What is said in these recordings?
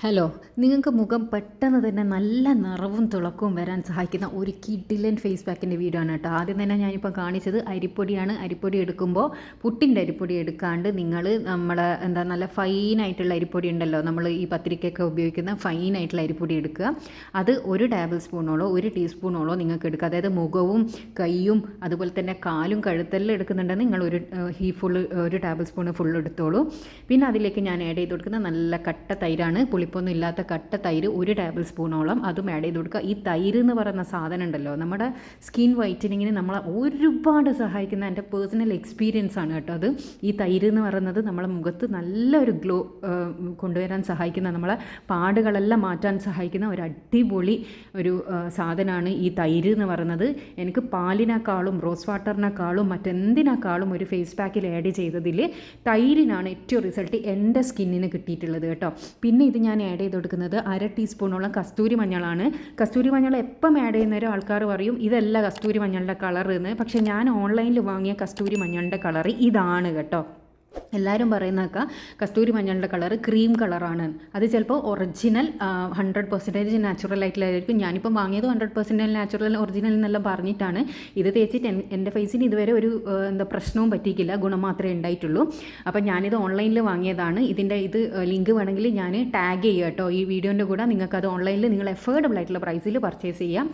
Hello, നിങ്ങൾക്ക് മുഖം പെട്ടെന്ന് തന്നെ നല്ല നിറവും തിളക്കവും വരാൻ സഹായിക്കുന്ന ഒരു കിഡിലൻ ഫേസ് പാക്കിൻ്റെ വീഡിയോ ആണ് കേട്ടോ. ആദ്യം തന്നെ ഞാനിപ്പോൾ കാണിച്ചത് അരിപ്പൊടിയാണ്. അരിപ്പൊടി എടുക്കുമ്പോൾ പുട്ടിൻ്റെ അരിപ്പൊടി എടുക്കാണ്ട് നിങ്ങൾ നല്ല ഫൈനായിട്ടുള്ള അരിപ്പൊടി ഉണ്ടല്ലോ, നമ്മൾ ഈ പത്തിരിക്കൊക്കെ ഉപയോഗിക്കുന്ന ഫൈനായിട്ടുള്ള അരിപ്പൊടി എടുക്കുക. അത് ഒരു ടേബിൾ സ്പൂണോളോ ഒരു ടീസ്പൂണോളോ നിങ്ങൾക്ക് എടുക്കുക. അതായത് മുഖവും കൈയും അതുപോലെ തന്നെ കാലും കഴുത്തെല്ലാം എടുക്കുന്നുണ്ടെങ്കിൽ നിങ്ങൾ ഒരു ടേബിൾ സ്പൂൺ ഫുൾ എടുത്തോളൂ. പിന്നെ അതിലേക്ക് ഞാൻ ആഡ് ചെയ്ത് കൊടുക്കുന്ന നല്ല കട്ട തൈരാണ്. പുളിപ്പൊന്നും ഇല്ലാത്ത കട്ട തൈര് ഒരു ടേബിൾ സ്പൂണോളം അതും ആഡ് ചെയ്ത് കൊടുക്കുക. ഈ തൈര് എന്ന് പറയുന്ന സാധനം ഉണ്ടല്ലോ, നമ്മുടെ സ്കിൻ വൈറ്റനിങ്ങിന് നമ്മളെ ഒരുപാട് സഹായിക്കുന്ന എൻ്റെ പേഴ്സണൽ എക്സ്പീരിയൻസ് ആണ് കേട്ടോ അത്. ഈ തൈര് എന്ന് പറയുന്നത് നമ്മളെ മുഖത്ത് നല്ലൊരു ഗ്ലോ കൊണ്ടുവരാൻ സഹായിക്കുന്ന, നമ്മളെ പാടുകളെല്ലാം മാറ്റാൻ സഹായിക്കുന്ന ഒരു അടിപൊളി ഒരു സാധനമാണ് ഈ തൈര് എന്ന് പറയുന്നത്. എനിക്ക് പാലിനേക്കാളും റോസ് വാട്ടറിനേക്കാളും മറ്റെന്തിനേക്കാളും ഒരു ഫേസ് പാക്കിൽ ആഡ് ചെയ്തതിൽ തൈരിനാണ് ഏറ്റവും റിസൾട്ട് എൻ്റെ സ്കിന്നിന് കിട്ടിയിട്ടുള്ളത് കേട്ടോ. പിന്നെ ഇത് ഞാൻ ആഡ് ചെയ്ത് കൊടുക്കുന്നത് 1/2 ടീസ്പൂണോളം കസ്തൂരി മഞ്ഞളാണ്. കസ്തൂരി മഞ്ഞൾ എപ്പം ആഡ് ചെയ്യുന്നവരും ആൾക്കാർ പറയും ഇതല്ല കസ്തൂരി മഞ്ഞളുടെ കളർ എന്ന്. പക്ഷേ ഞാൻ ഓൺലൈനിൽ വാങ്ങിയ കസ്തൂരി മഞ്ഞളുടെ കളർ ഇതാണ് കേട്ടോ. എല്ലാവരും പറയുന്നതൊക്കെ കസ്തൂരി മഞ്ഞളുടെ കളർ ക്രീം കളറാണ്. അത് ചിലപ്പോൾ ഒറിജിനൽ 100% നാച്ചുറൽ ആയിട്ടുള്ളതായിരിക്കും. ഞാനിപ്പം വാങ്ങിയത് 100% നാച്ചുറൽ ഒറിജിനൽ എന്നെല്ലാം പറഞ്ഞിട്ടാണ്. ഇത് തേച്ചിട്ട് എൻ്റെ ഫേസിന് ഇതുവരെ ഒരു പ്രശ്നവും പറ്റിയിട്ടില്ല, ഗുണം മാത്രമേ ഉണ്ടായിട്ടുള്ളൂ. അപ്പം ഞാനിത് ഓൺലൈനിൽ വാങ്ങിയതാണ്. ഇതിൻ്റെ ലിങ്ക് വേണമെങ്കിൽ ഞാൻ ടാഗ് ചെയ്യുക കേട്ടോ ഈ വീഡിയോൻ്റെ കൂടെ. നിങ്ങൾക്കത് ഓൺലൈനിൽ നിങ്ങൾ എഫോർഡബിൾ ആയിട്ടുള്ള പ്രൈസിൽ പർച്ചേസ് ചെയ്യാം.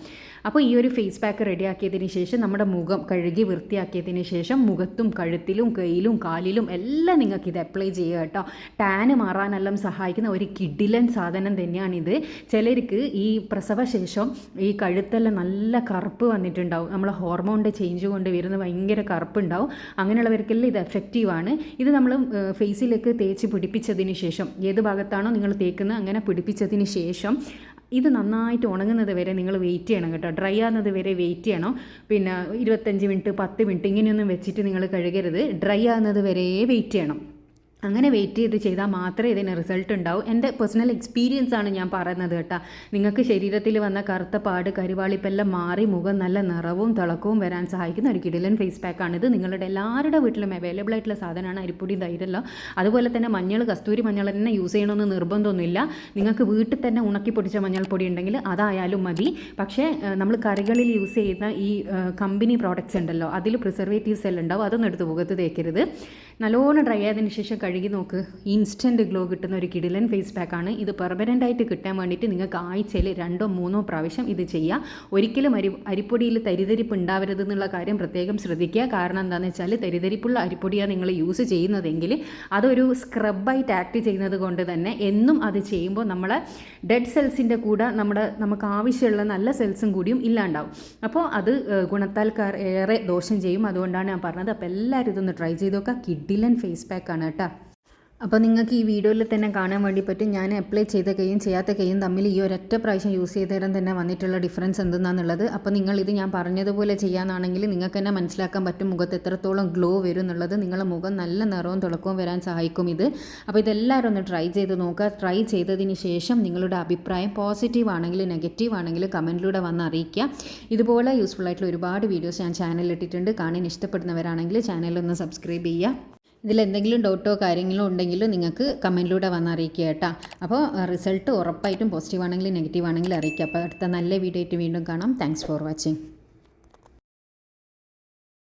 അപ്പോൾ ഈ ഒരു ഫേസ് പാക്ക് റെഡിയാക്കിയതിന് ശേഷം നമ്മുടെ മുഖം കഴുകി വൃത്തിയാക്കിയതിന് ശേഷം മുഖത്തും കഴുത്തിലും കയ്യിലും കാലിലും എല്ലാം നിങ്ങൾക്ക് ഇത് അപ്ലൈ ചെയ്യുക കേട്ടോ. ടാന് മാറാനെല്ലാം സഹായിക്കുന്ന ഒരു കിഡിലൻ സാധനം തന്നെയാണിത്. ചിലർക്ക് ഈ പ്രസവശേഷം ഈ കഴുത്തെല്ലാം നല്ല കറുപ്പ് വന്നിട്ടുണ്ടാവും. നമ്മളെ ഹോർമോണിൻ്റെ ചേഞ്ച് കൊണ്ട് വരുന്ന ഭയങ്കര കറുപ്പുണ്ടാവും. അങ്ങനെയുള്ളവർക്കെല്ലാം ഇത് എഫക്റ്റീവാണ്. ഇത് നമ്മൾ ഫേസിലേക്ക് തേച്ച് പിടിപ്പിച്ചതിന് ശേഷം, ഏത് ഭാഗത്താണോ നിങ്ങൾ തേക്കുന്നത് അങ്ങനെ പിടിപ്പിച്ചതിന് ശേഷം ഇത് നന്നായിട്ട് ഉണങ്ങുന്നത് വരെ നിങ്ങൾ വെയിറ്റ് ചെയ്യണം കേട്ടോ. ഡ്രൈ ആകുന്നത് വരെ വെയിറ്റ് ചെയ്യണം. പിന്നെ 25 മിനിറ്റ് 10 മിനിറ്റ് ഇങ്ങനെയൊന്നും വെച്ചിട്ട് നിങ്ങൾ കഴുകരുത്. ഡ്രൈ ആകുന്നത് വരെ വെയിറ്റ് ചെയ്യണം. അങ്ങനെ വെയിറ്റ് ചെയ്ത് ചെയ്താൽ മാത്രമേ ഇതിന് റിസൾട്ട് ഉണ്ടാവും. എൻ്റെ പേഴ്സണൽ എക്സ്പീരിയൻസ് ആണ് ഞാൻ പറയുന്നത് കേട്ടോ. നിങ്ങൾക്ക് ശരീരത്തിൽ വന്ന കറുത്ത പാട് കരുവാളിപ്പെല്ലാം മാറി മുഖം നല്ല നിറവും തിളക്കവും വരാൻ സഹായിക്കുന്ന ഒരു കിടിലൻ ഫേസ് പാക്കാണിത്. നിങ്ങളുടെ എല്ലാവരുടെ വീട്ടിലും അവൈലബിൾ ആയിട്ടുള്ള സാധനമാണ് അരിപ്പൊടി തൈരല്ലോ. അതുപോലെ തന്നെ മഞ്ഞൾ, കസ്തൂരി മഞ്ഞൾ തന്നെ യൂസ് ചെയ്യണമെന്ന് നിർബന്ധമൊന്നുമില്ല. നിങ്ങൾക്ക് വീട്ടിൽ തന്നെ ഉണക്കി പൊടിച്ച മഞ്ഞൾപ്പൊടി ഉണ്ടെങ്കിൽ അതായാലും മതി. പക്ഷേ നമ്മൾ കറികളിൽ യൂസ് ചെയ്യുന്ന ഈ കമ്പനി പ്രോഡക്റ്റ്സ് ഉണ്ടല്ലോ, അതിൽ പ്രിസർവേറ്റീവ്സ് എല്ലാം ഉണ്ടാവും. അതൊന്നും എടുത്ത് മുഖത്ത് തേക്കരുത്. നല്ലോണം ഡ്രൈ ആയതിനു ശേഷം കഴുകി നോക്ക്. ഇൻസ്റ്റൻറ്റ് ഗ്ലോ കിട്ടുന്ന ഒരു കിടിലൻ ഫേസ് പാക്കാണ് ഇത്. പെർമനൻ്റ് ആയിട്ട് കിട്ടാൻ വേണ്ടിയിട്ട് നിങ്ങൾക്ക് ആഴ്ചയിൽ 2-3 പ്രാവശ്യം ഇത് ചെയ്യുക. ഒരിക്കലും അരിപ്പൊടിയിൽ തരിതരിപ്പ് ഉണ്ടാവരുത് എന്നുള്ള കാര്യം പ്രത്യേകം ശ്രദ്ധിക്കുക. കാരണം എന്താണെന്ന് വെച്ചാൽ തരിതരിപ്പുള്ള അരിപ്പൊടിയാണ് നിങ്ങൾ യൂസ് ചെയ്യുന്നതെങ്കിൽ അതൊരു സ്ക്രബായിട്ട് ആക്ട് ചെയ്യുന്നത് കൊണ്ട് തന്നെ എന്നും അത് ചെയ്യുമ്പോൾ നമ്മളെ ഡെഡ് സെൽസിൻ്റെ കൂടെ നമുക്ക് ആവശ്യമുള്ള നല്ല സെൽസും കൂടിയും ഇല്ലാണ്ടാവും. അപ്പോൾ അത് ഗുണത്താൽ ഏറെ ദോഷം ചെയ്യും. അതുകൊണ്ടാണ് ഞാൻ പറഞ്ഞത്. അപ്പോൾ എല്ലാവരും ഇതൊന്ന് ട്രൈ ചെയ്ത് നോക്കുക. കിഡിലൻ ഫേസ് പാക്കാണ് കേട്ടോ. അപ്പോൾ നിങ്ങൾക്ക് ഈ വീഡിയോയിൽ തന്നെ കാണാൻ വേണ്ടി പറ്റും ഞാൻ അപ്ലൈ ചെയ്ത കൈയും ചെയ്യാത്ത കൈയും തമ്മിൽ ഈ ഒരൊറ്റ പ്രാവശ്യം യൂസ് ചെയ്തേരം തന്നെ വന്നിട്ടുള്ള ഡിഫറൻസ് എന്തെന്നാന്നുള്ളത്. അപ്പോൾ നിങ്ങളിത് ഞാൻ പറഞ്ഞതുപോലെ ചെയ്യാനാണെങ്കിൽ നിങ്ങൾക്ക് തന്നെ മനസ്സിലാക്കാൻ പറ്റും മുഖത്ത് എത്രത്തോളം ഗ്ലോ വരും എന്നുള്ളത്. നിങ്ങളുടെ മുഖം നല്ല നിറവും തിളക്കവും വരാൻ സഹായിക്കും ഇത്. അപ്പോൾ ഇതെല്ലാവരും ഒന്ന് ട്രൈ ചെയ്ത് നോക്കുക. ട്രൈ ചെയ്തതിന് ശേഷം നിങ്ങളുടെ അഭിപ്രായം പോസിറ്റീവ് ആണെങ്കിൽ നെഗറ്റീവ് ആണെങ്കിൽ കമൻറ്റിലൂടെ വന്ന് അറിയിക്കുക. ഇതുപോലെ യൂസ്ഫുൾ ആയിട്ടുള്ള ഒരുപാട് വീഡിയോസ് ഞാൻ ചാനലിൽ ഇട്ടിട്ടുണ്ട്. കാണാൻ ഇഷ്ടപ്പെടുന്നവരാണെങ്കിൽ ചാനലൊന്ന് സബ്സ്ക്രൈബ് ചെയ്യുക. ഇതിലെന്തെങ്കിലും ഡൗട്ടോ കാര്യങ്ങളോ ഉണ്ടെങ്കിലും നിങ്ങൾക്ക് കമൻറ്റിലൂടെ വന്ന് അറിയിക്കുക കേട്ടോ. അപ്പോൾ റിസൾട്ട് ഉറപ്പായിട്ടും പോസിറ്റീവ് ആണെങ്കിലും നെഗറ്റീവ് ആണെങ്കിലും അറിയിക്കുക. അപ്പോൾ അടുത്ത നല്ല വീഡിയോ ആയിട്ട് വീണ്ടും കാണാം. Thanks for watching.